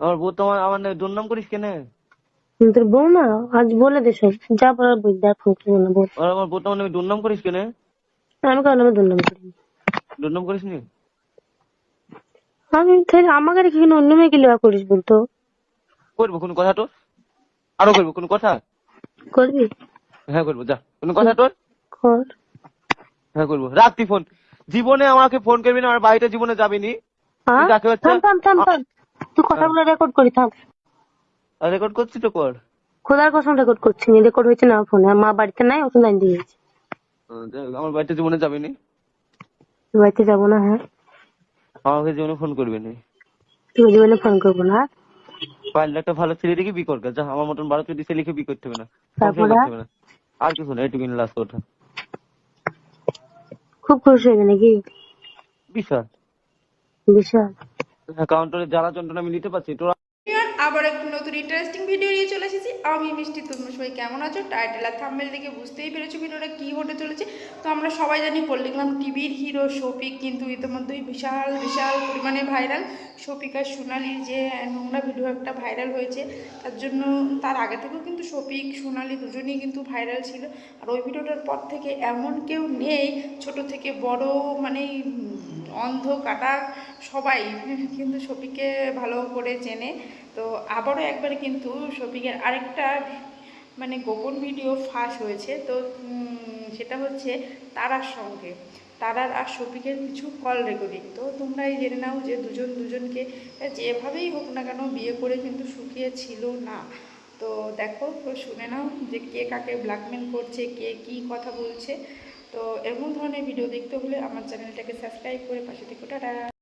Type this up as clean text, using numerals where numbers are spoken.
আমার বউ তো আমার নামে দুর্নাম করিস কেন? তোর বউ না, আজ বলে দে সব, যা বলার বই, দেখ ফোন করে না বল। আর আমার বউ তো আমার নামে দুর্নাম করিস কেন? আমি কারণ আমি দুর্নাম করি। দুর্নাম করিস নি? আমি তাহলে আমাকে রেখে কিনা অন্য মেয়েকে লেওয়া করিস বলতো? করবো কোনো কথা তোর? আরো করবো কোনো কথা? করবি? হ্যাঁ করবো, যা কোনো কথা তোর? কর। হ্যাঁ করবো, রাখ তুই ফোন। জীবনে আমাকে ফোন করবি না, আমার বাড়িতে জীবনে যাবি নি। তুই হ্যাঁ, কাকে হচ্ছে? থাম থাম থাম থাম, তুই কথাগুলো রেকর্ড করি থাম। রেকর্ড করছি তো কর। খোদার কসম রেকর্ড করছি, রেকর্ড হয়েছে না ফোনে, মা বাড়িতে নাই, ওষুধ আইন দিয়ে গেছে। আমার বাড়িতে জীবনে যাবি নি। বাড়িতে যাবো না, হ্যাঁ। আমাকে জীবনে ফোন করবি না। তুই জীবনে ফোন করবো না। পারলে একটা ভালো ছেলে দেখে বিয়ে কর গা, যা। আমার মতন 12 ছেলেকে বিয়ে করতে হবে না, সংসার তারপরে করতে হবে না। আর কিছু না, এটুকু লাস্ট ওঠা। খুব খুশি হয়ে নাকি? বিশাল। বিশাল। কাউন্টারে জ্বালা যন্ত্রণা আমি নিতে পারছি তোরা। আবার একটু নতুন ইন্টারেস্টিং ভিডিও নিয়ে চলে এসেছি আমি মিষ্টি। তোমরা সবাই কেমন আছো? টাইটেল আর থাম্বনেল দেখে বুঝতেই পেরেছো ভিডিওটা কী হতে চলেছে। তো আমরা সবাই জানি পল্লিগ্রাম টিভির হিরো শফিক কিন্তু ইতিমধ্যেই বিশাল বিশাল পরিমাণে ভাইরাল। শফিক আর সোনালির যে নোংরা ভিডিও একটা ভাইরাল হয়েছে, তার জন্য তার আগে থেকেও কিন্তু শফিক সোনালি দুজনেই কিন্তু ভাইরাল ছিল। আর ওই ভিডিওটার পর থেকে এমন কেউ নেই, ছোট থেকে বড়, মানে অন্ধ কাটা সবাই কিন্তু শফিককে ভালো করে চেনে। তো আবারও একবার কিন্তু শফিকের আরেকটা মানে গোপন ভিডিও ফাঁস হয়েছে। তো সেটা হচ্ছে তারার সঙ্গে, তারার আর শফিকের কিছু কল রেকর্ডিং। তো তোমরাই জেনে নাও যে দুজন দুজনকে যেভাবেই হোক না কেন বিয়ে করে কিন্তু সুখিয়ে ছিল না। তো দেখো, শুনে নাও যে কে কাকে ব্ল্যাকমেল করছে, কে কী কথা বলছে। তো এমন ধরনের ভিডিও দেখতে হলে আমার চ্যানেলটাকে সাবস্ক্রাইব করে পাশে থেকে টাটা।